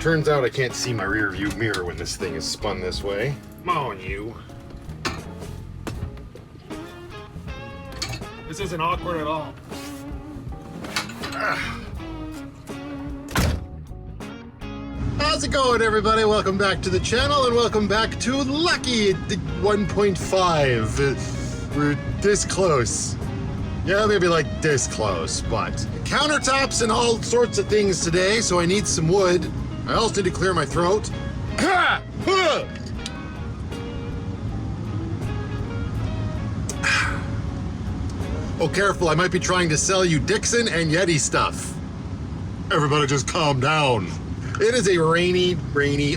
Turns out I can't see my rear view mirror when this thing is spun this way. Come on, you. This isn't awkward at all. How's it going, everybody? Welcome back to the channel and welcome back to Lucky 1.5. We're this close. Yeah, maybe like this close, but countertops and all sorts of things today, so I need some wood. I also need to clear my throat. Oh, careful, I might be trying to sell you Dixon and Yeti stuff. Everybody just calm down. It is a rainy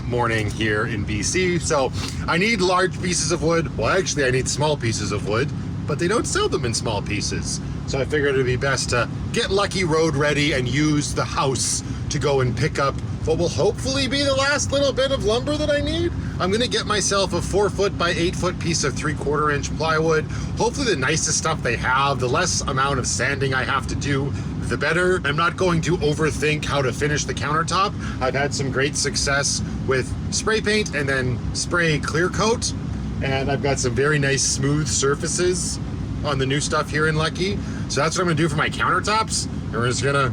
morning here in BC, so I need large pieces of wood. Well, actually, I need small pieces of wood, but they don't sell them in small pieces. So I figured it'd be best to get Lucky road ready and use the house to go and pick up what will hopefully be the last little bit of lumber that I need. I'm gonna get myself a 4-foot by 8-foot piece of 3/4 inch plywood. Hopefully the nicest stuff they have, the less amount of sanding I have to do, the better. I'm not going to overthink how to finish the countertop. I've had some great success with spray paint and then spray clear coat. And I've got some very nice smooth surfaces on the new stuff here in Lucky. So that's what I'm gonna do for my countertops. And we're just gonna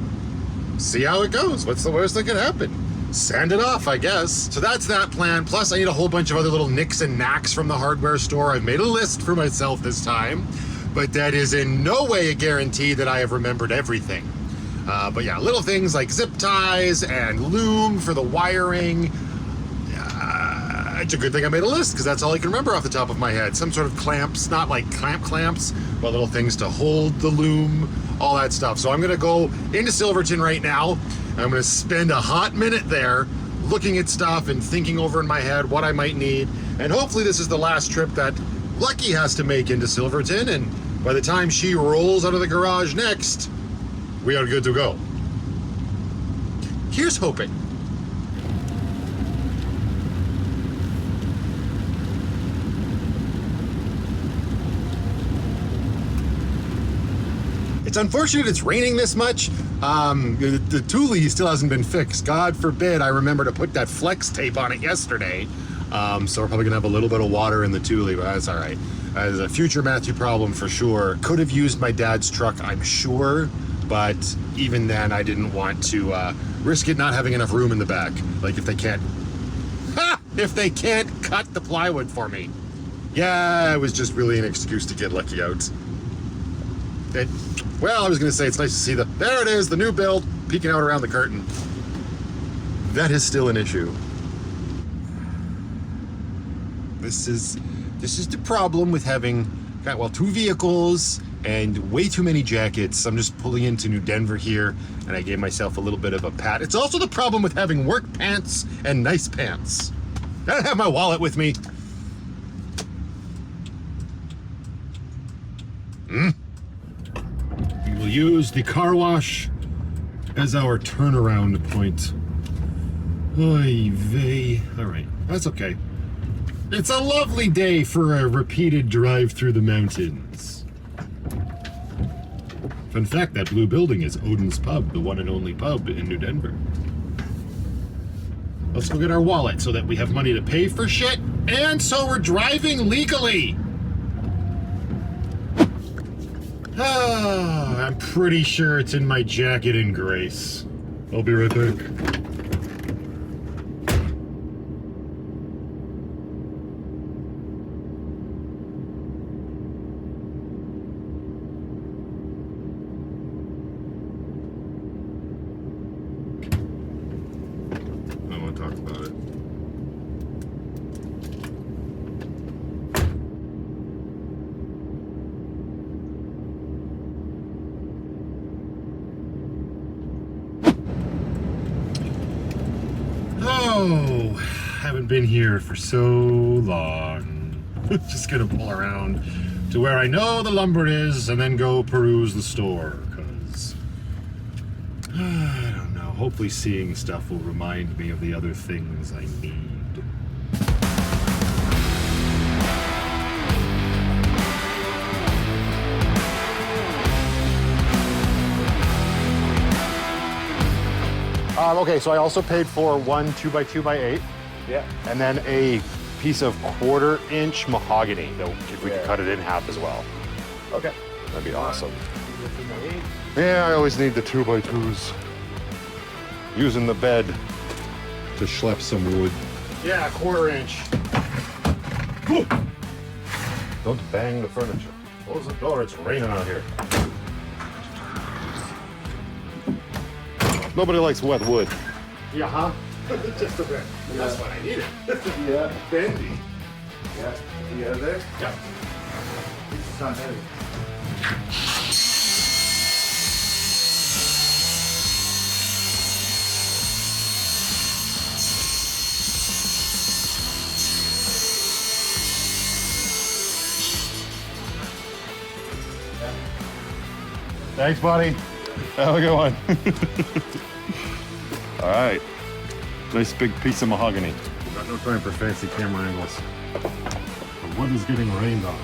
see how it goes. What's the worst that could happen? Sand it off, I guess. So that's that plan. Plus I need a whole bunch of other little nicks and knacks from the hardware store. I've made a list for myself this time, but that is in no way a guarantee that I have remembered everything. But yeah, little things like zip ties and loom for the wiring. It's a good thing I made a list because that's all I can remember off the top of my head. Some sort of clamps, not like clamps, but little things to hold the loom, all that stuff. So I'm gonna go into Silverton right now. I'm gonna spend a hot minute there looking at stuff and thinking over in my head what I might need. And hopefully this is the last trip that Lucky has to make into Silverton. And by the time she rolls out of the garage next, we are good to go. Here's hoping. It's unfortunate it's raining this much. The Thule still hasn't been fixed. God forbid I remember to put that flex tape on it yesterday. So we're probably gonna have a little bit of water in the Thule, but that's all right. That is a future Matthew problem for sure. Could have used my dad's truck, I'm sure, but even then I didn't want to risk it not having enough room in the back. Like if they can't cut the plywood for me. Yeah, it was just really an excuse to get lucky out. Well, I was gonna say it's nice to see there it is, the new build peeking out around the curtain. That is still an issue. This is the problem with having, well, 2 vehicles and way too many jackets. I'm just pulling into New Denver here, and I gave myself a little bit of a pat. It's also the problem with having work pants and nice pants. I don't have my wallet with me. We will use the car wash as our turnaround point. Oy vey. All right, that's okay. It's a lovely day for a repeated drive through the mountains. Fun fact, that blue building is Odin's Pub, the one and only pub in New Denver. Let's go get our wallet so that we have money to pay for shit, and so we're driving legally. I'm pretty sure it's in my jacket in Grace. I'll be right back. Oh, haven't been here for so long. Just gonna pull around to where I know the lumber is and then go peruse the store, because I don't know, hopefully seeing stuff will remind me of the other things I need. Okay, so I also paid for one 2x2x8. Yeah. And then a piece of 1/4-inch mahogany, though, if we could cut it in half as well. Okay. That'd be awesome. Yeah, I always need the 2x2s. Using the bed to schlep some wood. Yeah, 1/4-inch. Don't bang the furniture. Close the door, it's raining out here. Nobody likes wet wood. Yeah, huh? Just a bit. Yeah. That's what I needed. Yeah. Bendy. Yeah. You got it there? Yeah. It's not heavy. Thanks, buddy. Have a good one. All right. Nice big piece of mahogany. Got no time for fancy camera angles. The wood is getting rained on.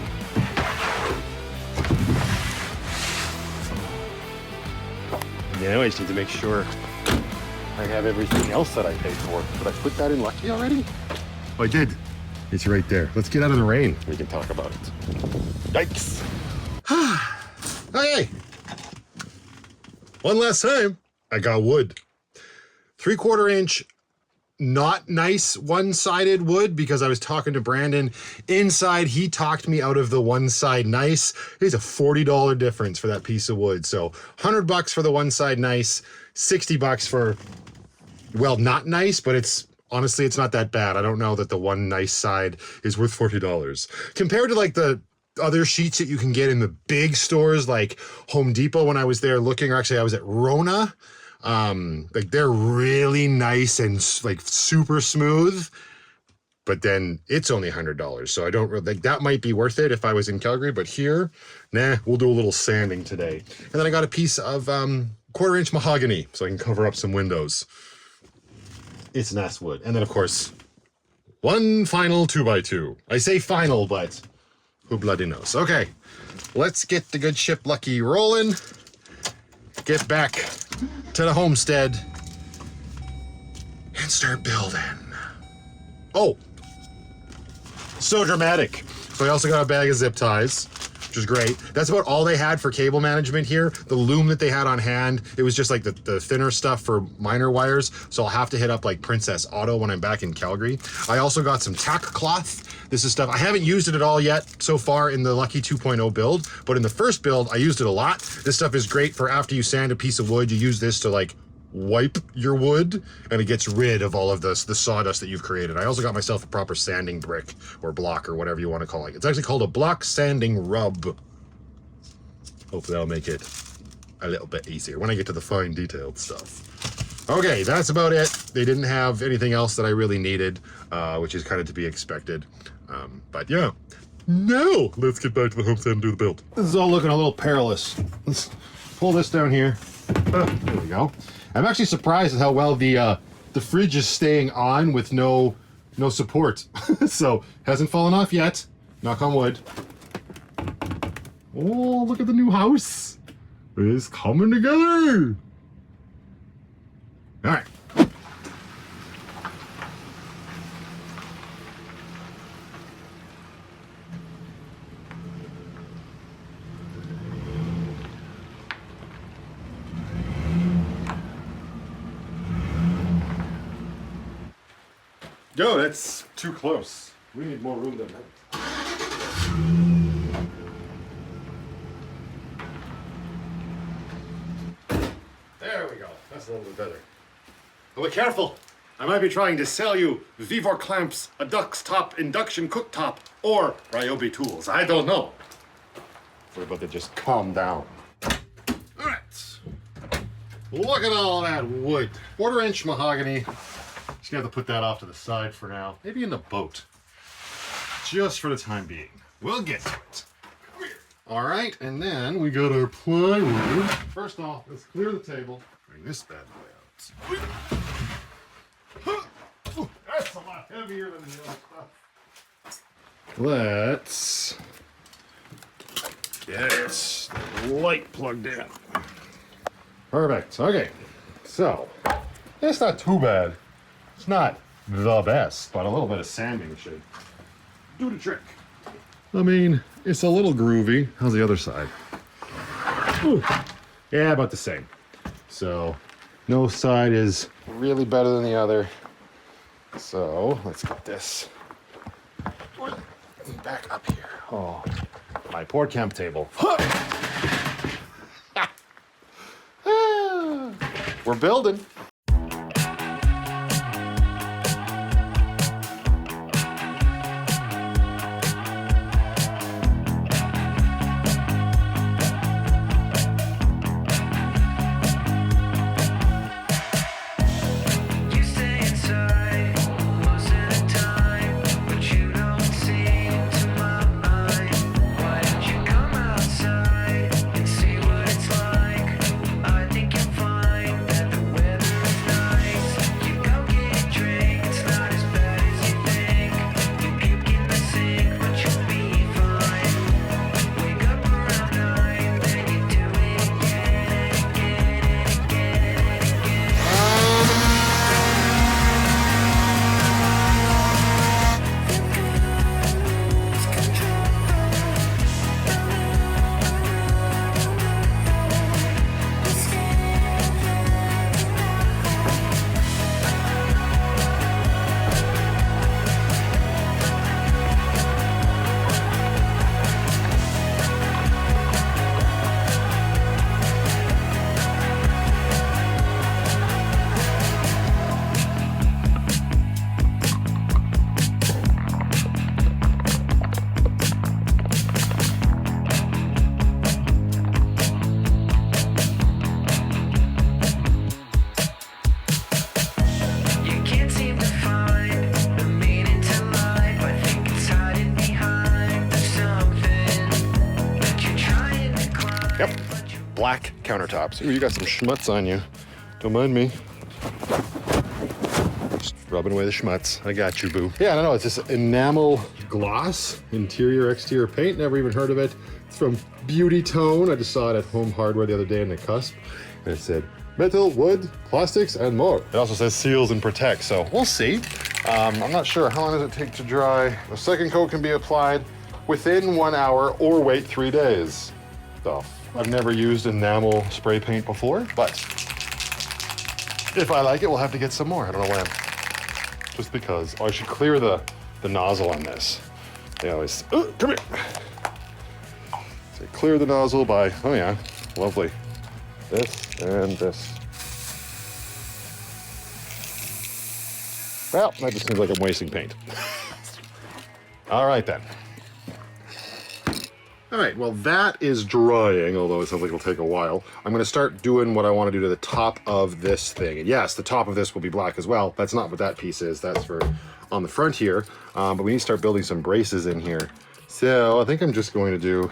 Yeah, I just need to make sure I have everything else that I paid for. Did I put that in Lucky already? Oh, I did. It's right there. Let's get out of the rain. We can talk about it. Yikes. Okay. One last time, I got wood. 3/4-inch, not nice one-sided wood, because I was talking to Brandon. Inside, he talked me out of the one side nice. It's a $40 difference for that piece of wood. So $100 for the one side nice, $60 for, well, not nice, but honestly, it's not that bad. I don't know that the one nice side is worth $40. Compared to like the other sheets that you can get in the big stores like Home Depot when I was there looking, or actually I was at Rona, like they're really nice and like super smooth, but then it's only $100. So I don't really, like, that might be worth it if I was in Calgary, but here, nah, we'll do a little sanding today. And then I got a piece of 1/4-inch mahogany so I can cover up some windows. It's nice wood. And then of course, one final 2x2. I say final, but who bloody knows? Okay, let's get the good ship Lucky rolling. get back to the homestead and start building. Oh, so dramatic. So I also got a bag of zip ties, which is great. That's about all they had for cable management here. The loom that they had on hand, it was just like the thinner stuff for minor wires. So I'll have to hit up like Princess Auto when I'm back in Calgary. I also got some tack cloth. This is stuff, I haven't used it at all yet so far in the Lucky 2.0 build, but in the first build, I used it a lot. This stuff is great for after you sand a piece of wood, you use this to like wipe your wood, and it gets rid of all of the sawdust that you've created. I also got myself a proper sanding brick or block or whatever you want to call it. It's actually called a block sanding rub. Hopefully that'll make it a little bit easier when I get to the fine detailed stuff. Okay, that's about it. They didn't have anything else that I really needed, which is kind of to be expected. But yeah, now let's get back to the homestead and do the build. This is all looking a little perilous. Let's pull this down here. There we go. I'm actually surprised at how well the fridge is staying on with no support. So hasn't fallen off yet. Knock on wood. Oh, look at the new house. It's coming together. All right. Yo, that's too close. We need more room than that. There we go. That's a little bit better. But be careful. I might be trying to sell you Vivor clamps, a Dux Top induction cooktop, or Ryobi tools. I don't know. We're about to just calm down. All right. Look at all that wood. 1/4-inch mahogany. Just gonna have to put that off to the side for now. Maybe in the boat. Just for the time being. We'll get to it. Come here. All right, and then we got our plywood. First off, let's clear the table. Bring this bad boy out. That's a lot heavier than the other stuff. Let's get the light plugged in. Perfect. Okay, so it's not too bad. It's not the best, but a little bit of sanding should do the trick. I mean, it's a little groovy. How's the other side? Ooh. Yeah, about the same. So, no side is really better than the other. So, let's get this back up here. Oh, my poor camp table. We're building. Black countertops. Ooh, you got some schmutz on you. Don't mind me. Just rubbing away the schmutz. I got you, boo. Yeah, I don't know. It's this enamel gloss, interior, exterior paint. Never even heard of it. It's from Beauty Tone. I just saw it at Home Hardware the other day in the Cusp. It said metal, wood, plastics, and more. It also says seals and protect, so we'll see. I'm not sure. How long does it take to dry? The second coat can be applied within 1 hour or wait 3 days. So I've never used enamel spray paint before, but if I like it, we'll have to get some more. I don't know when. Just because. Oh, I should clear the nozzle on this. They always, oh, come here. So clear the nozzle by, oh yeah, lovely. This and this. Well, that just seems like I'm wasting paint. All right then. All right, well that is drying, although it sounds like it'll take a while. I'm gonna start doing what I wanna do to the top of this thing. And yes, the top of this will be black as well. That's not what that piece is, that's for on the front here. But we need to start building some braces in here. So I think I'm just going to do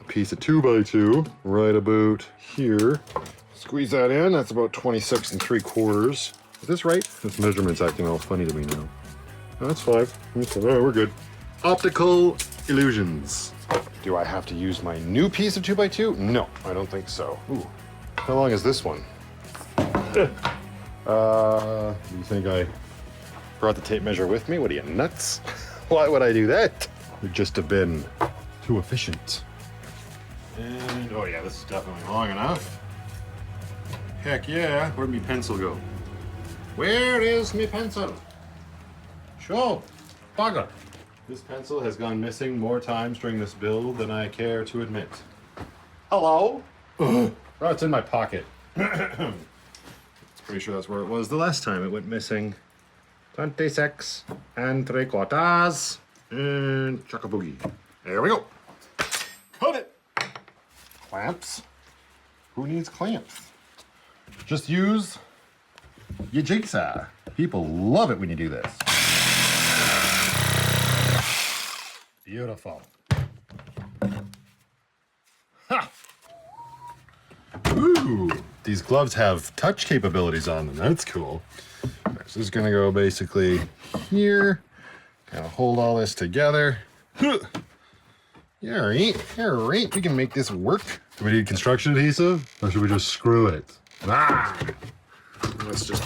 a piece of 2x2 right about here. Squeeze that in, that's about 26 3/4. Is this right? This measurement's acting all funny to me now. No, that's 5. All right, we're good. Optical illusions. Do I have to use my new piece of 2x2? No, I don't think so. Ooh, how long is this one? You think I brought the tape measure with me? What are you, nuts? Why would I do that? Would just have been too efficient. And, oh yeah, this is definitely long enough. Heck yeah, where'd me pencil go? Where is me pencil? Show, bugger. This pencil has gone missing more times during this build than I care to admit. Hello? Oh, it's in my pocket. Pretty sure that's where it was the last time it went missing. 26 3/4 and chuck-a-boogie. There we go. Cut it. Clamps. Who needs clamps? Just use your jigsaw. People love it when you do this. Beautiful. Ha! Ooh, these gloves have touch capabilities on them. That's cool. So this is gonna go basically here. Kind of hold all this together. Yeah, right. We can make this work. Do we need construction adhesive, or should we just screw it? Ah! Let's just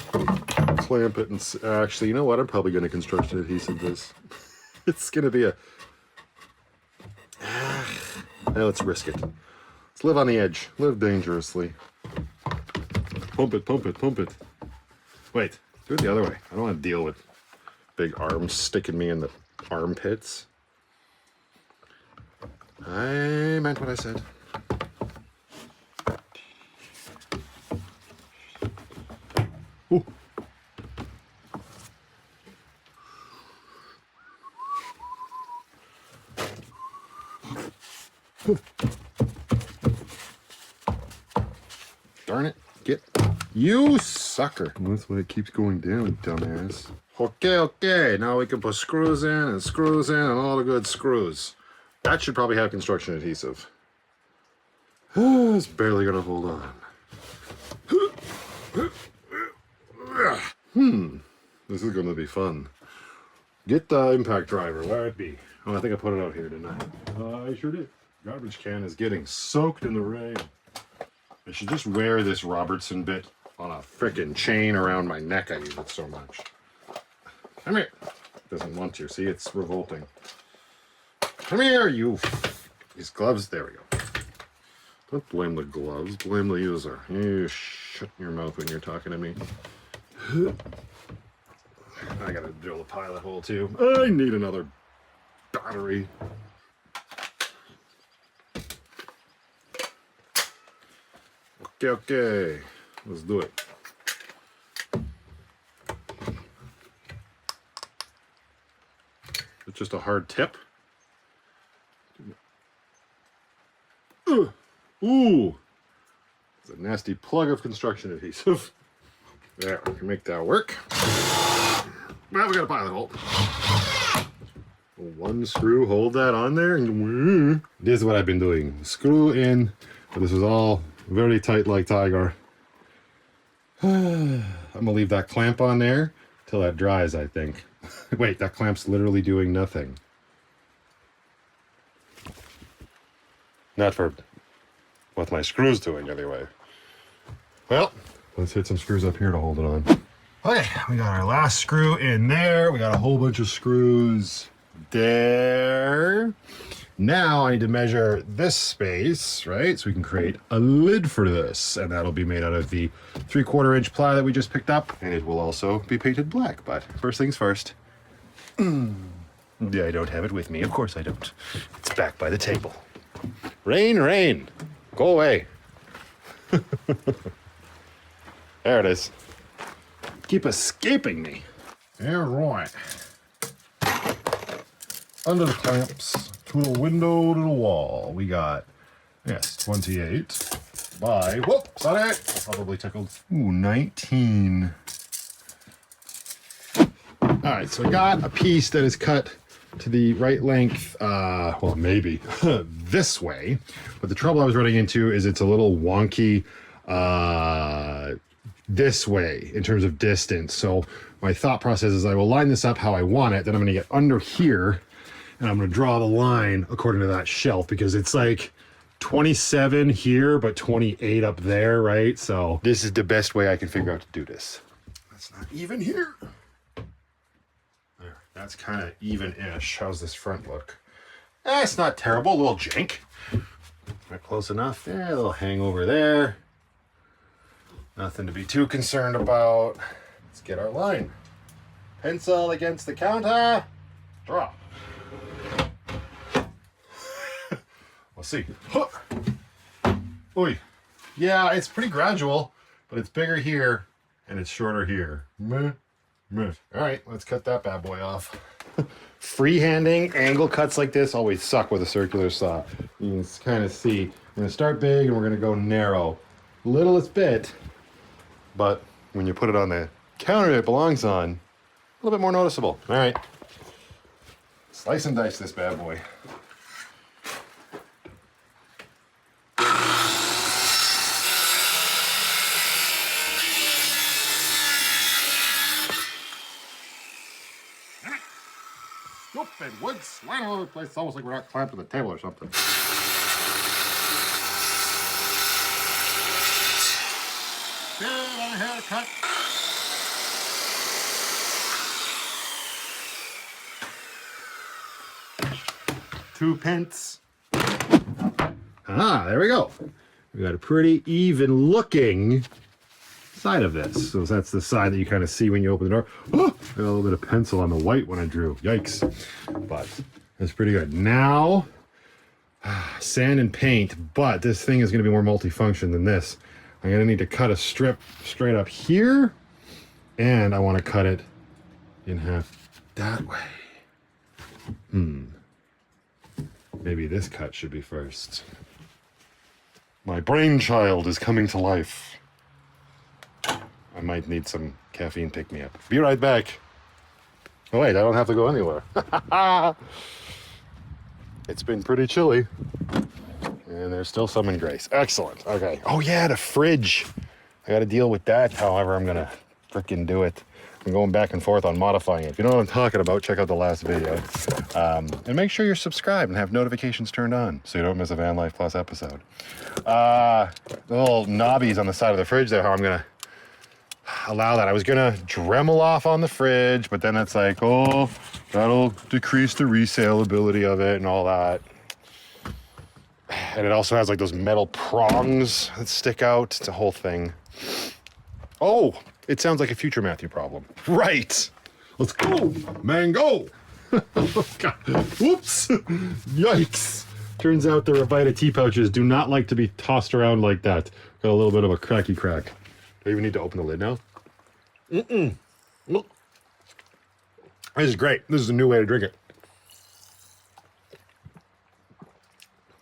clamp it and actually, you know what? I'm probably gonna construction adhesive this. It's gonna be a. Now let's risk it. Let's live on the edge. Live dangerously. Pump it, pump it, pump it. Wait, do it the other way. I don't want to deal with big arms sticking me in the armpits. I meant what I said. Ooh. Darn it, get you sucker. That's why it keeps going down, dumbass. Okay, now we can put screws in and all the good screws. That should probably have construction adhesive. It's barely gonna hold on. This is gonna be fun. Get the impact driver, where it be? Oh, I think I put it out here, didn't I? I sure did. Garbage can is getting soaked in the rain. I should just wear this Robertson bit on a frickin' chain around my neck. I use it so much. Come here. It doesn't want to. See, it's revolting. Come here, you. These gloves. There we go. Don't blame the gloves. Blame the user. You shut your mouth when you're talking to me. I gotta drill a pilot hole too. I need another battery. Okay. Let's do it. It's just a hard tip. Ooh. It's a nasty plug of construction adhesive. There, we can make that work. Well, we got a pilot hole. One screw, hold that on there. And this is what I've been doing. Screw in. But this is all very tight like tiger. I'm gonna leave that clamp on there till that dries, I think. Wait, that clamp's literally doing nothing. Not for what my screw's doing, anyway. Well, let's hit some screws up here to hold it on. Okay, we got our last screw in there. We got a whole bunch of screws there. Now I need to measure this space, right? So we can create a lid for this, and that'll be made out of the 3/4 inch ply that we just picked up, and it will also be painted black. But first things first. Yeah, I don't have it with me. Of course I don't. It's back by the table. Rain, rain, go away. There it is. Keep escaping me. Yeah, right. Under the clamps, to the window, to the wall. We got, yes, 28 by, whoop, sorry, probably tickled. Ooh, 19. All right, so I got a piece that is cut to the right length, well, maybe this way. But the trouble I was running into is it's a little wonky, this way in terms of distance. So my thought process is I will line this up how I want it. Then I'm going to get under here and I'm going to draw the line according to that shelf, because it's like 27 here, but 28 up there, right? So this is the best way I can figure out to do this. That's not even here. There, that's kind of even-ish. How's this front look? It's not terrible, a little jank. Not close enough there, a little hangover there. Nothing to be too concerned about. Let's get our line. Pencil against the counter. Draw. We'll see. Huh. Oy. Yeah, it's pretty gradual, but it's bigger here and it's shorter here. Meh. Meh. All right, let's cut that bad boy off. Freehanding angle cuts like this always suck with a circular saw. You can kind of see. We're going to start big and we're going to go narrow. Littlest bit. But when you put it on the counter it belongs on, a little bit more noticeable. All right. Slice and dice this bad boy. Stupid wood sliding all over the place. It's almost like we're not clamped to the table or something. Bit of a haircut. Two pence. Ah, there we go. We got a pretty even looking side of this. So that's the side that you kind of see when you open the door. Oh, got a little bit of pencil on the white when I drew. Yikes. But that's pretty good. Now, sand and paint, but this thing is going to be more multifunction than this. I'm going to need to cut a strip straight up here, and I want to cut it in half that way. Maybe this cut should be first. My brainchild is coming to life. I might need some caffeine pick-me-up. Be right back. Oh wait, I don't have to go anywhere. It's been pretty chilly. And there's still some in Grace. Excellent. Okay. Oh yeah, the fridge. I got to deal with that. However, I'm gonna frickin' do it. I'm going back and forth on modifying it. If you know what I'm talking about, check out the last video. And make sure you're subscribed and have notifications turned on so you don't miss a Vanlife Plus episode. The little knobbies on the side of the fridge there, how I'm gonna allow that. I was gonna Dremel off on the fridge, but then it's like, oh, that'll decrease the resaleability of it and all that. And it also has like those metal prongs that stick out. It's a whole thing. Oh, it sounds like a future Matthew problem. Right. Let's go. Mango. God. Whoops. Yikes. Turns out the Revita tea pouches do not like to be tossed around like that. Got a little bit of a cracky crack. Do I even need to open the lid now? Look. This is great. This is a new way to drink it.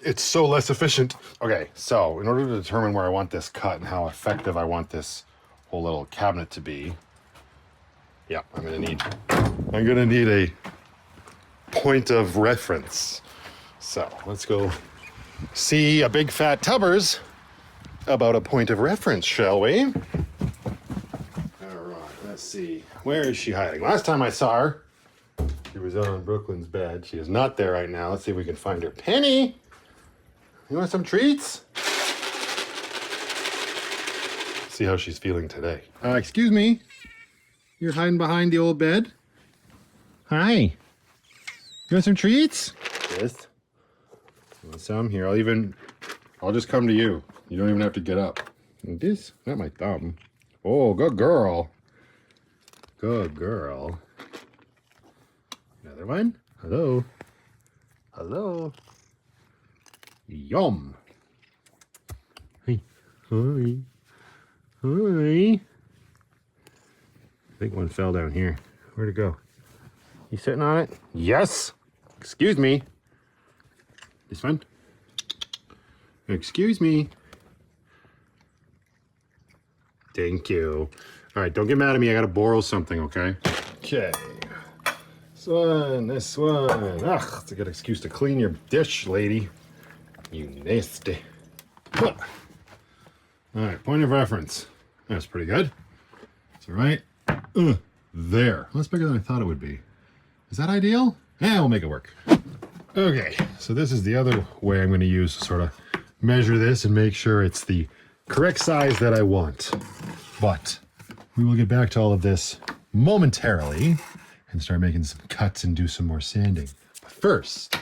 It's so less efficient. Okay, so in order to determine where I want this cut and how effective I want this whole little cabinet to be, yeah, I'm gonna need a point of reference. So let's go see a big fat Tubbers about a point of reference, shall we? All right, let's see. Where is she hiding? Last time I saw her, she was on Brooklyn's bed. She is not there right now. Let's see if we can find her. Penny! You want some treats? See see how she's feeling today. Excuse me. You're hiding behind the old bed? Hi. You want some treats? Yes. Want some? Here, I'll just come to you. You don't even have to get up. And this, not my thumb. Oh, good girl. Good girl. Another one? Hello. Hello. Yum. Hey. Hi. Hi. I think one fell down here. Where'd it go? You sitting on it? Yes. Excuse me. This one? Excuse me. Thank you. All right, don't get mad at me. I gotta borrow something, okay? Okay. This one. Ugh, it's a good excuse to clean your dish, lady. You nasty. Huh. All right, point of reference. That's pretty good. That's all right. There. That's bigger than I thought it would be. Is that ideal? Yeah, we'll make it work. Okay, so this is the other way I'm going to use to sort of measure this and make sure it's the correct size that I want. But we will get back to all of this momentarily and start making some cuts and do some more sanding. But first,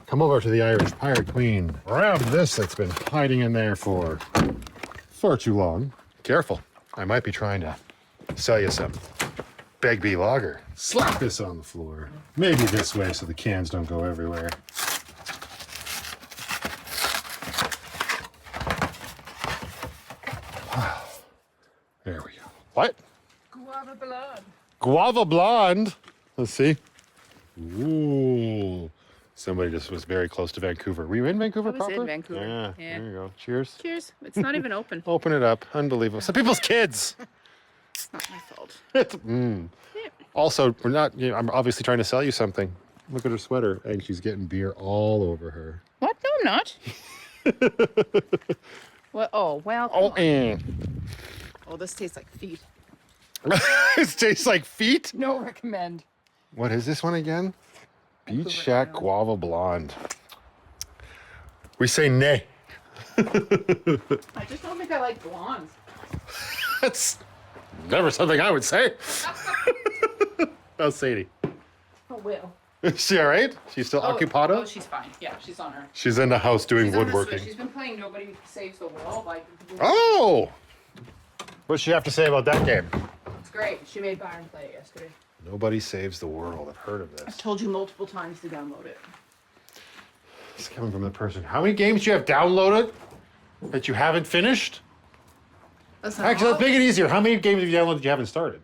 come over to the Irish Pirate Queen. Grab this that's been hiding in there for far too long. Careful, I might be trying to sell you some Begbie lager. Slap this on the floor. Maybe this way so the cans don't go everywhere. Wow. There we go. What? Guava blonde. Guava blonde. Let's see. Ooh. Somebody just was very close to Vancouver. Were you in Vancouver I was proper? in Vancouver. Yeah. There you go. Cheers. Cheers. It's not even open. Open it up. Unbelievable. Some people's kids. It's not my fault. It's, Yeah. Also, we're not, I'm obviously trying to sell you something. Look at her sweater, and she's getting beer all over her. What? No, I'm not. What? Oh, well. Oh, Oh, this tastes like feet. It tastes like feet. No recommend. What is this one again? Beach Vancouver Shack Island. Guava Blonde. We say nay. I just don't think I like blondes. That's never something I would say. How's Sadie? Oh, Will. Is she all right? She's still occupada? Oh, she's fine. Yeah, she's on her. She's in the house doing She's on the Switch. woodworking. She's been playing Nobody Saves the World. Like, Oh! What's she have to say about that game? it's great. She made Byron play it yesterday. Nobody Saves the World. I've heard of I've this. told you multiple times to download it. It's coming from the person. How many games do you have downloaded that you haven't finished? Listen, Actually, let's make it easier. How many games have you downloaded that you haven't started?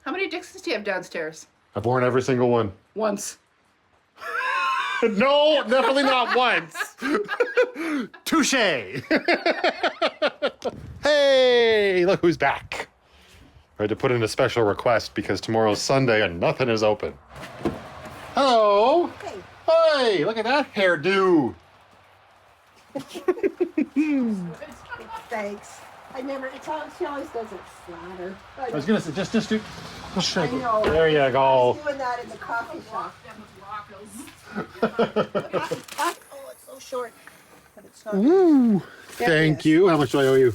how many Dixons do you have downstairs? I've worn every single one. Once. No, definitely not once. Touche. Hey, look who's back. I had to put in a special request because tomorrow's Sunday and nothing is open. Hello. Hey. Hey, look at that hairdo. Thanks. I never, she always does it flatter. I was gonna say, just do. Just shake it. know. There you I go. was doing that in the coffee shop. Oh, it's so short. But it's not. Ooh, There it thank is. you. How much do I owe you?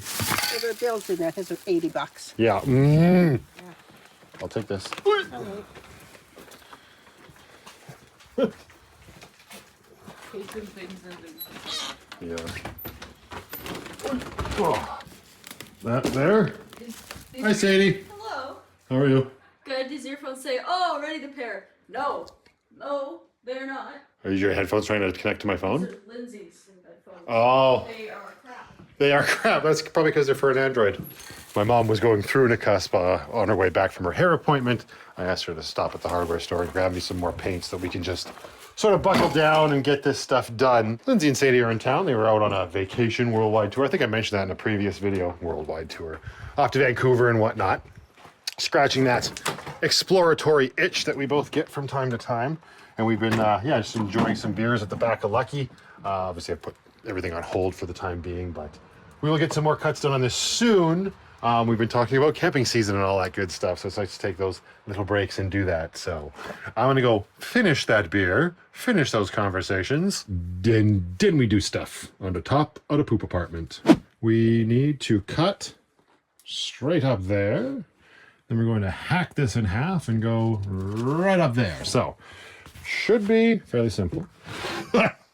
There are bills in there. Those are $80. Yeah. Mm. I'll take this. Yeah. Oh. That there. Hi, Sadie. Hello. How are you? Good. These earphones say, "Oh, ready to pair." No, no, they're not. Are your headphones trying to connect to my These phone? are Lindsay's headphones. Oh, They are crap. they are crap. That's probably because they're for an Android. My mom was going through Nicusp on her way back from her hair appointment. I asked her to stop at the hardware store and grab me some more paint so that we can just sort of buckle down and get this stuff done. Lindsay and Sadie are in town. They were out on a vacation worldwide tour. I think I mentioned that in a previous video. Worldwide tour. Off to Vancouver and whatnot. Scratching that exploratory itch that we both get from time to time. And we've been, just enjoying some beers at the back of Lucky. Obviously, I've put everything on hold for the time being, but we will get some more cuts done on this soon. We've been talking about camping season and all that good stuff, so it's nice to take those little breaks and do that. So I'm gonna go finish that beer, finish those conversations, then we do stuff on the top of the poop apartment. we need to cut straight up there. Then we're going to hack this in half and go right up there. So, should be fairly simple.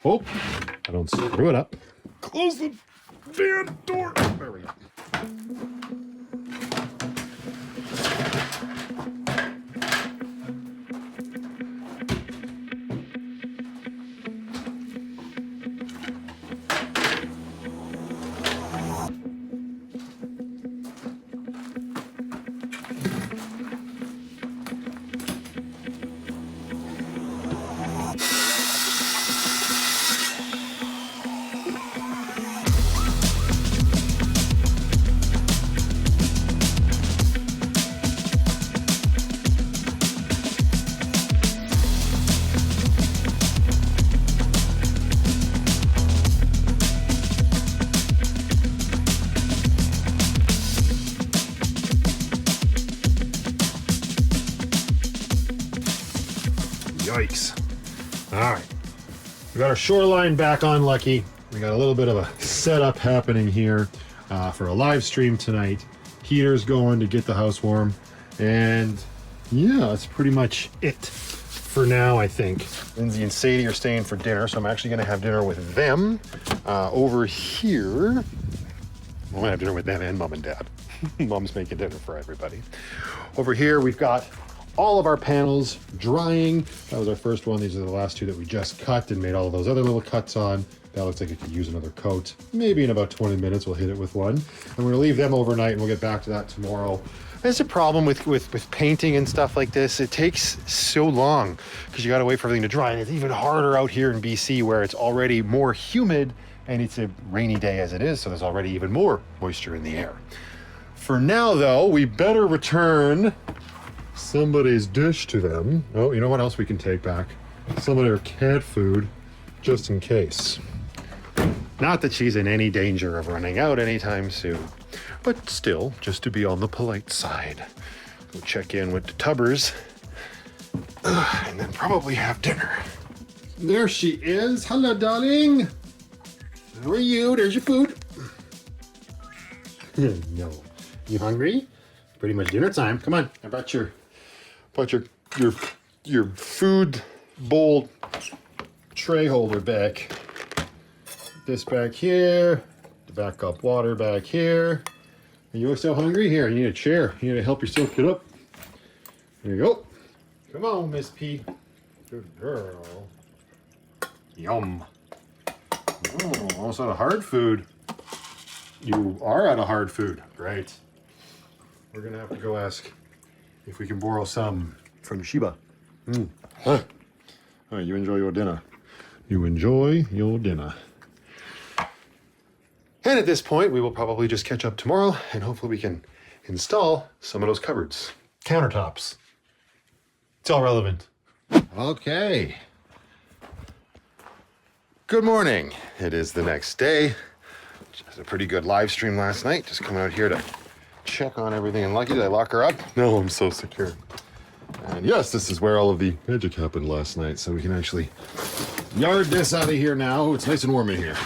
Oh, I don't screw it up. Close the van door. There we go. Yikes. All right. We got our shoreline back on, Lucky. We got a little bit of a setup happening here for a live stream tonight. Heater's going to get the house warm. And yeah, that's pretty much it for now, I think. Lindsay and Sadie are staying for dinner, so I'm actually going to have dinner with them over here. I'm going to have dinner with them and Mom and Dad. Mom's making dinner for everybody. Over here, we've got all of our panels drying. That was our first one. These are the last two that we just cut and made all of those other little cuts on. That looks like it could use another coat. Maybe in about 20 minutes, we'll hit it with one. And we're gonna leave them overnight and we'll get back to that tomorrow. There's a problem with painting and stuff like this. It takes so long because you gotta wait for everything to dry. And it's even harder out here in BC where it's already more humid and it's a rainy day as it is. So there's already even more moisture in the air. For now though, we better return somebody's dish to them. Oh, you know what else we can take back? Some of their cat food, just in case. Not that she's in any danger of running out anytime soon, but still, just to be on the polite side. Go check in with the Tubbers, and then probably have dinner. There she is. Hello, darling. How are you? There's your food. No. You hungry? Pretty much dinner time. Come on. I brought your food bowl tray holder back. This back here, the backup water back here. Are you still hungry? Here, you need a chair. You need to help yourself get up. There you go. Come on, Miss P. Good girl. Yum. Oh, almost out of hard food. You are out of hard food. Great. We're gonna have to go ask if we can borrow some from Sheba. Huh. All right, you enjoy your dinner. You enjoy your dinner. And at this point, we will probably just catch up tomorrow and hopefully we can install some of those cupboards. Countertops. It's all relevant. Okay. Good morning. It is the next day. Just a pretty good live stream last night. Just coming out here to check on everything. And Lucky, did I lock her up? No, I'm so secure. And yes, this is where all of the magic happened last night. So we can actually yard this out of here now. It's nice and warm in here.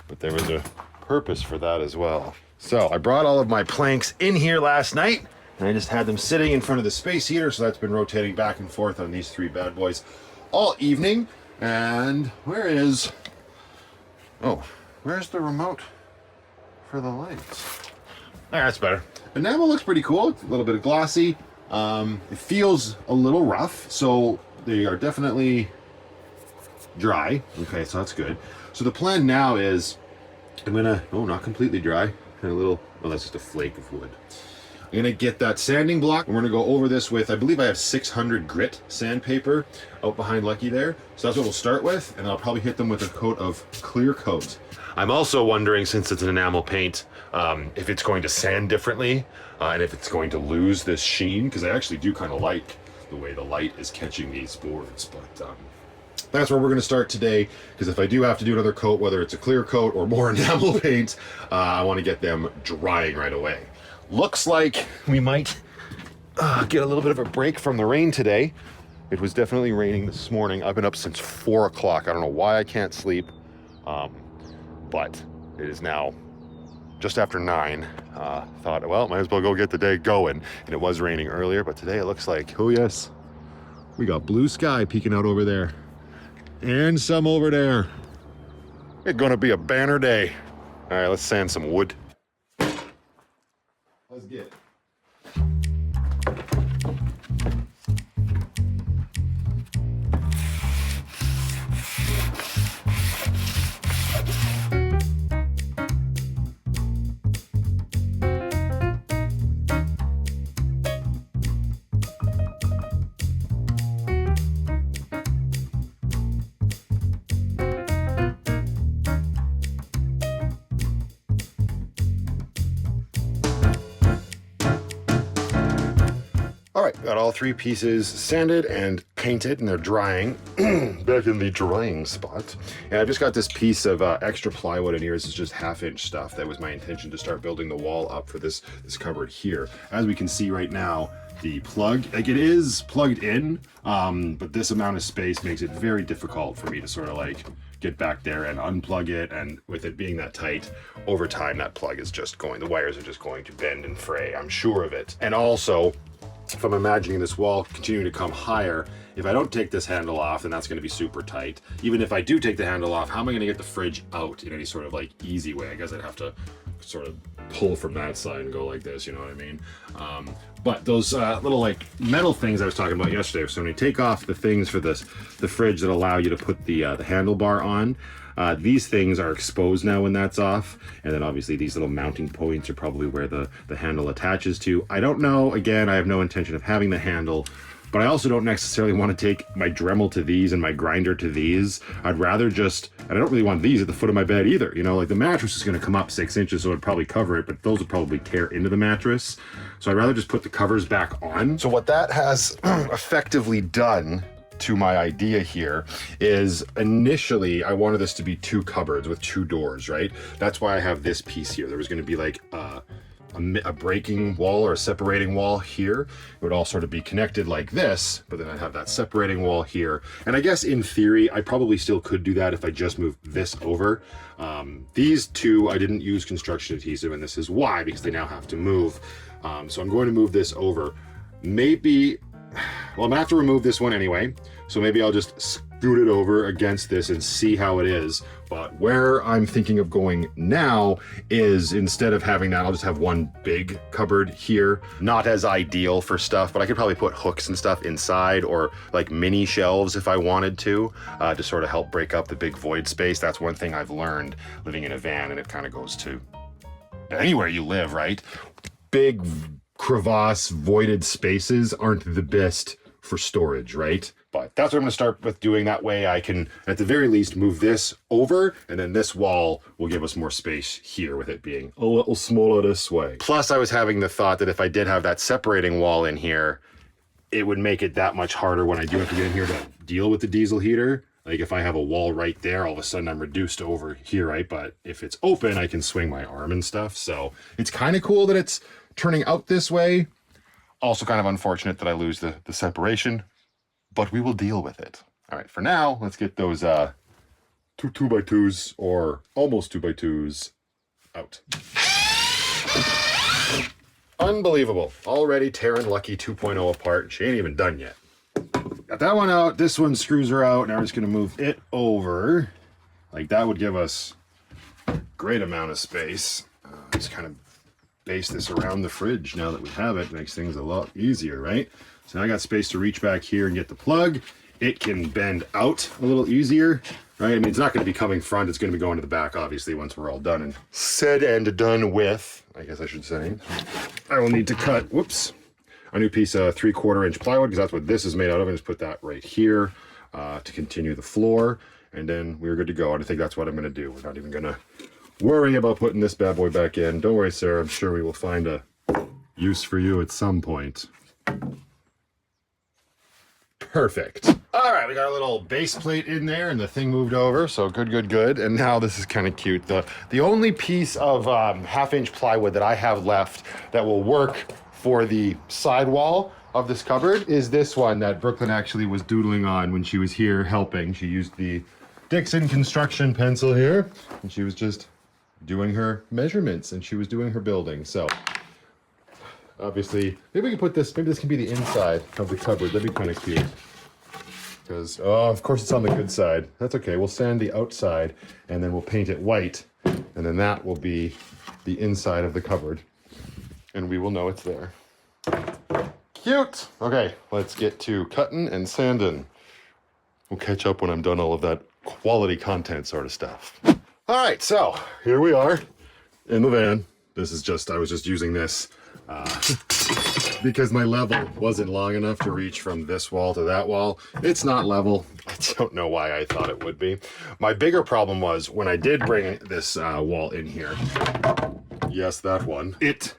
But there was a purpose for that as well. So I brought all of my planks in here last night and I just had them sitting in front of the space heater. So that's been rotating back and forth on these three bad boys all evening. And where's the remote for the lights? There, that's better. Enamel looks pretty cool. It's a little bit of glossy. It feels a little rough, so they are definitely dry. Okay, so that's good. So the plan now is I'm gonna, not completely dry, and a little, that's just a flake of wood. I'm gonna get that sanding block. We're gonna go over this with, I believe I have 600 grit sandpaper out behind Lucky there. So that's what we'll start with, and I'll probably hit them with a coat of clear coat. I'm also wondering, since it's an enamel paint, if it's going to sand differently, and if it's going to lose this sheen, because I actually do kind of like the way the light is catching these boards, but that's where we're going to start today, because if I do have to do another coat, whether it's a clear coat or more enamel paint, I want to get them drying right away. Looks like we might get a little bit of a break from the rain today. It was definitely raining this morning. I've been up since 4 o'clock. I don't know why I can't sleep, but it is now just after 9. Thought, well, might as well go get the day going. And it was raining earlier, but today it looks like, oh yes, we got blue sky peeking out over there. And some over there. It's gonna be a banner day. All right, let's sand some wood. Let's get it. All right, got all 3 pieces sanded and painted, and they're drying. Back in the drying spot. And I've just got this piece of extra plywood in here. This is just 1/2-inch stuff. That was my intention to start building the wall up for this cupboard here. As we can see right now, the plug, like it is plugged in, but this amount of space makes it very difficult for me to sort of like get back there and unplug it. And with it being that tight, over time that plug is just going, the wires are just going to bend and fray, I'm sure of it. And also, if I'm imagining this wall continuing to come higher, if I don't take this handle off, then that's going to be super tight. Even if I do take the handle off, how am I going to get the fridge out in any sort of like easy way? I guess I'd have to sort of pull from that side and go like this, you know what I mean? But those little like metal things I was talking about yesterday, so when you take off the things for the fridge that allow you to put the handlebar on, these things are exposed now when that's off. And then obviously these little mounting points are probably where the handle attaches to. I don't know, again, I have no intention of having the handle, but I also don't necessarily want to take my Dremel to these and my grinder to these. I'd rather just, and I don't really want these at the foot of my bed either. You know, like the mattress is going to come up 6 inches, so it'd probably cover it, but those would probably tear into the mattress. So I'd rather just put the covers back on. So what that has effectively done to my idea here is initially I wanted this to be 2 cupboards with 2 doors, right? That's why I have this piece here. There was going to be like a breaking wall or a separating wall here. It would all sort of be connected like this, but then I'd have that separating wall here. And I guess in theory, I probably still could do that if I just moved this over. These 2, I didn't use construction adhesive, and this is why, because they now have to move. So I'm going to move this over. Maybe, well, I'm gonna have to remove this one anyway. So maybe I'll just scoot it over against this and see how it is. But where I'm thinking of going now is instead of having that, I'll just have one big cupboard here. Not as ideal for stuff, but I could probably put hooks and stuff inside, or like mini shelves if I wanted to sort of help break up the big void space. That's one thing I've learned living in a van, and it kind of goes to anywhere you live, right? Big crevasse voided spaces aren't the best for storage, right? But that's what I'm going to start with doing. That way I can, at the very least, move this over, and then this wall will give us more space here with it being a little smaller this way. Plus, I was having the thought that if I did have that separating wall in here, it would make it that much harder when I do have to get in here to deal with the diesel heater. Like if I have a wall right there, all of a sudden I'm reduced to over here, right? But if it's open, I can swing my arm and stuff. So it's kind of cool that it's turning out this way. Also kind of unfortunate that I lose the separation, but we will deal with it. All right, for now, let's get those 2 2x2s or almost 2x2s out. Unbelievable. Already tearing Lucky 2.0 apart. She ain't even done yet. Got that one out. This one screws her out. Now we're just going to move it over. Like that would give us a great amount of space. Just kind of base this around the fridge now that we have it. Makes things a lot easier, right? So now I got space to reach back here and get the plug. It can bend out a little easier, right? I mean, it's not going to be coming front. It's going to be going to the back, obviously, once we're all done and said and done with, I guess I should say. I will need to cut, whoops, a new piece of 3/4 inch plywood, because that's what this is made out of. And just put that right here to continue the floor. And then we're good to go. And I think that's what I'm going to do. We're not even going to worry about putting this bad boy back in. Don't worry, Sarah. I'm sure we will find a use for you at some point. Perfect. All right, we got a little base plate in there and the thing moved over, so good, good, good. And now this is kind of cute. The only piece of 1/2 inch plywood that I have left that will work for the sidewall of this cupboard is this one that Brooklyn actually was doodling on when she was here helping. She used the Dixon construction pencil here, and she was just doing her measurements and she was doing her building. So obviously, maybe we can put this, maybe this can be the inside of the cupboard. That'd be kind of cute. Because, oh, of course it's on the good side. That's okay. We'll sand the outside and then we'll paint it white. And then that will be the inside of the cupboard. And we will know it's there. Cute. Okay, let's get to cutting and sanding. We'll catch up when I'm done all of that quality content sort of stuff. All right, so here we are in the van. This is just, I was just using this because my level wasn't long enough to reach from this wall to that wall. It's not level. I don't know why I thought it would be. My bigger problem was when I did bring this wall in here. Yes, that one. It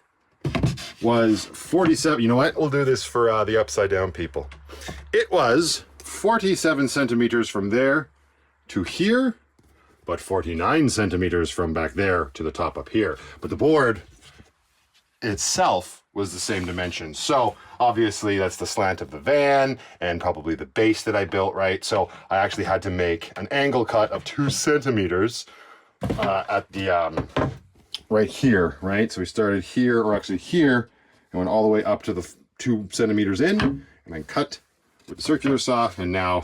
was 47. You know what? We'll do this for the upside down people. It was 47 centimeters from there to here, but 49 centimeters from back there to the top up here. But the board itself was the same dimension. So obviously that's the slant of the van and probably the base that I built, right? So I actually had to make an angle cut of 2 centimeters at the right here, right? So we started here, or actually here, and went all the way up to the 2 centimeters in, and then cut with the circular saw, and now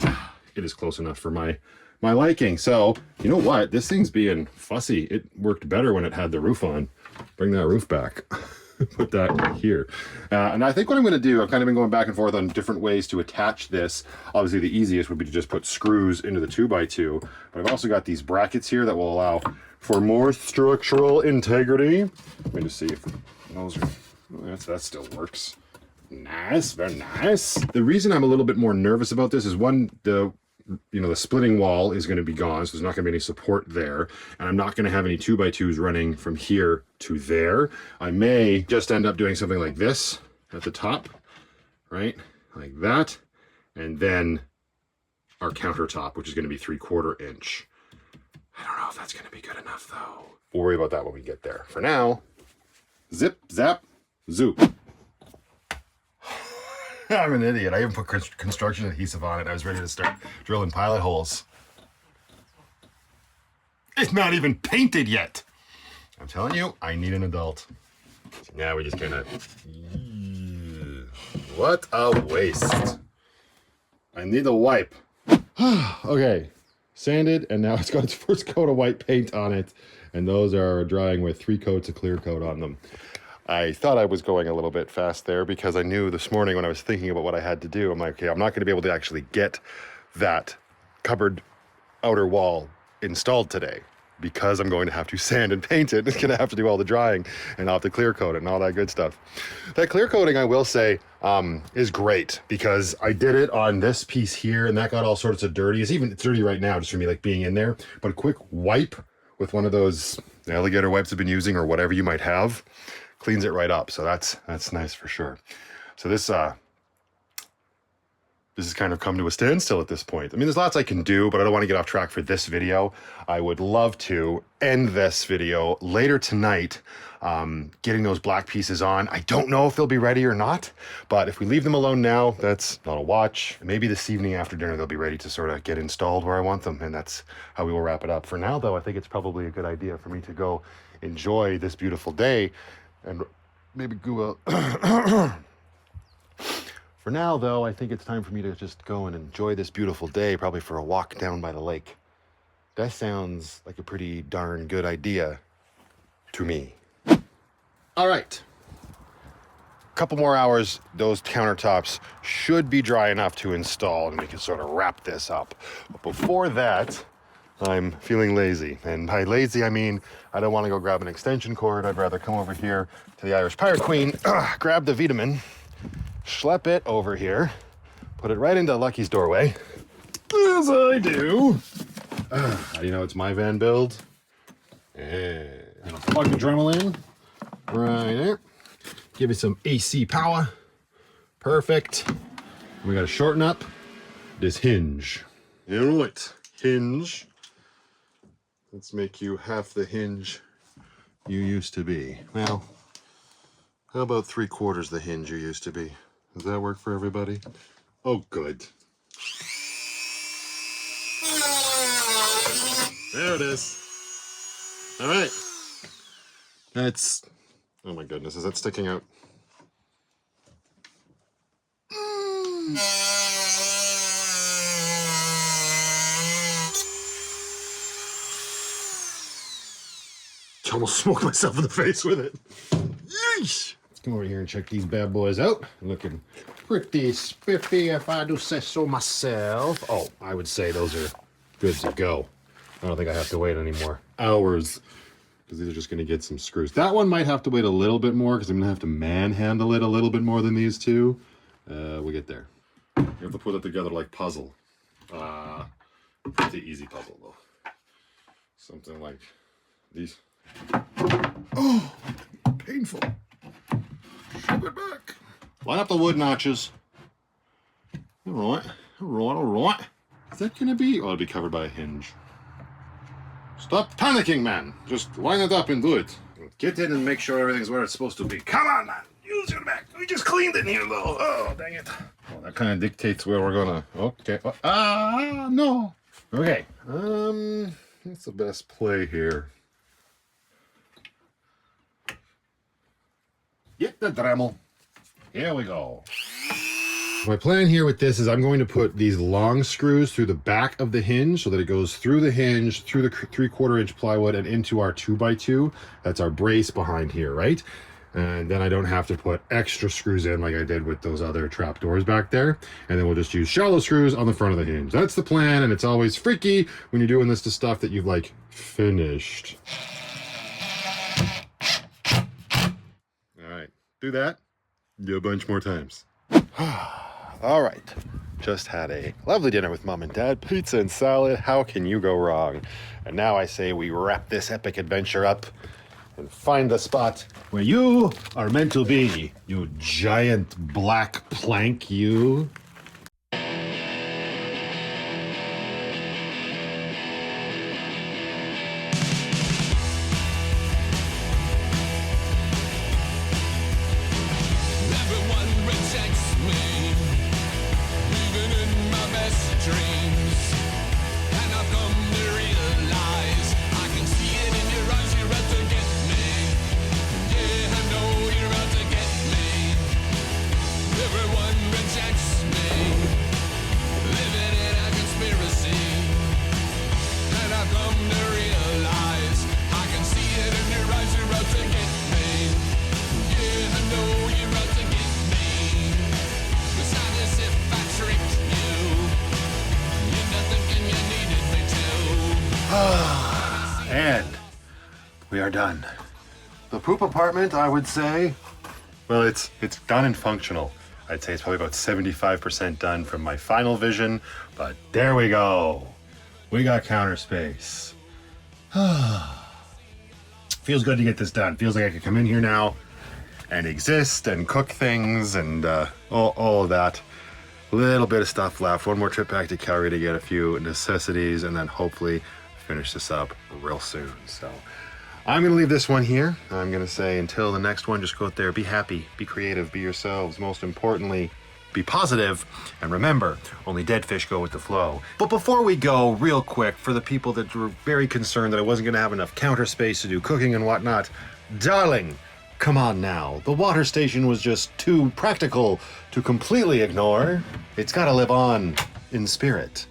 it is close enough for my liking. So you know what? This thing's being fussy. It worked better when it had the roof on. Bring that roof back. Put that here. And I think what I'm going to do, I've kind of been going back and forth on different ways to attach this. Obviously the easiest would be to just put screws into the 2x2, but I've also got these brackets here that will allow for more structural integrity. Let me just see if those are, that still works. Nice, very nice. The reason I'm a little bit more nervous about this is one, the splitting wall is going to be gone, so there's not going to be any support there, and I'm not going to have any 2x2s running from here to there. I may just end up doing something like this at the top, right? Like that, and then our countertop, which is going to be 3/4 inch. I don't know if that's going to be good enough, though. We'll worry about that when we get there. For now, zip, zap, zoop. I'm an idiot. I even put construction adhesive on it. I was ready to start drilling pilot holes. It's not even painted yet. I'm telling you, I need an adult. Now we're just gonna... What a waste. I need a wipe. Okay, sanded, and now it's got its first coat of white paint on it. And those are drying with 3 coats of clear coat on them. I thought I was going a little bit fast there because I knew this morning when I was thinking about what I had to do, I'm like, okay, I'm not going to be able to actually get that cupboard outer wall installed today because I'm going to have to sand and paint it. It's going to have to do all the drying and I'll have to clear coat it and all that good stuff. That clear coating, I will say, is great because I did it on this piece here and that got all sorts of dirty. It's dirty right now just for me, like being in there, but a quick wipe with one of those alligator wipes I've been using or whatever you might have, cleans it right up. So that's nice for sure. So this has kind of come to a standstill at this point. I mean, there's lots I can do, but I don't want to get off track for this video. I would love to end this video later tonight, getting those black pieces on. I don't know if they'll be ready or not, but if we leave them alone now, that's not a watch. Maybe this evening after dinner, they'll be ready to sort of get installed where I want them. And that's how we will wrap it up. For now, though, I think it's probably a good idea for me to go enjoy this beautiful day and maybe go out. For now, though, I think it's time for me to just go and enjoy this beautiful day, probably for a walk down by the lake. That sounds like a pretty darn good idea to me. All right. Couple more hours, those countertops should be dry enough to install and we can sort of wrap this up. But before that, I'm feeling lazy. And by lazy, I mean, I don't want to go grab an extension cord. I'd rather come over here to the Irish Pirate Queen, grab the VTOMAN, schlep it over here, put it right into Lucky's doorway, as I do. You know, it's my Vanbuild. And plug the Dremel in right there. Give it some AC power. Perfect. We got to shorten up this hinge. All right, hinge. Let's make you half the hinge you used to be. Well, how about 3/4 the hinge you used to be? Does that work for everybody? Oh, good. There it is. All right. That's, oh my goodness, is that sticking out? Almost smoked myself in the face with it. Yeesh. Let's come over here and check these bad boys out. Looking pretty spiffy if I do say so myself. Oh, I would say those are good to go. I don't think I have to wait any more hours because these are just going to get some screws. That one might have to wait a little bit more because I'm going to have to manhandle it a little bit more than these two. We'll get there. You have to put it together like puzzle. Pretty easy puzzle though. Something like these. Oh, painful. Shove it back. Line up the wood notches. All right. Is that gonna be? Oh, it'll be covered by a hinge. Stop panicking, man. Just line it up and do it. Get in and make sure everything's where it's supposed to be. Come on, man. Use your back. We just cleaned it here, though. Oh, dang it. Well, that kind of dictates where we're gonna. Okay. No. Okay. What's the best play here? Get the Dremel. Here we go. My plan here with this is I'm going to put these long screws through the back of the hinge so that it goes through the hinge, through the 3/4 inch plywood and into our 2x2. That's our brace behind here, right? And then I don't have to put extra screws in like I did with those other trap doors back there. And then we'll just use shallow screws on the front of the hinge. That's the plan, and it's always freaky when you're doing this to stuff that you've like finished. All right, do that. Do a bunch more times. All right, just had a lovely dinner with Mom and Dad, pizza and salad. How can you go wrong? And now I say we wrap this epic adventure up and find the spot where you are meant to be, you giant black plank, you. And we are done. The poop apartment, I would say, well, it's done and functional. I'd say it's probably about 75% done from my final vision, but there we go. We got counter space. Feels good to get this done. Feels like I could come in here now and exist and cook things and all of that. Little bit of stuff left. One more trip back to Calgary to get a few necessities and then hopefully finish this up real soon. So I'm gonna leave this one here. I'm gonna say until the next one, just go out there, be happy, be creative, be yourselves. Most importantly, be positive, and remember, only dead fish go with the flow. But before we go, real quick, for the people that were very concerned that I wasn't gonna have enough counter space to do cooking and whatnot, darling, come on now. The water station was just too practical to completely ignore. It's gotta live on in spirit.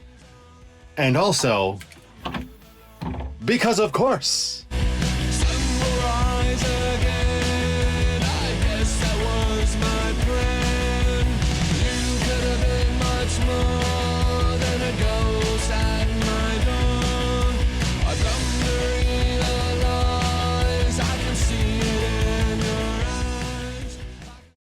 And also, because of course.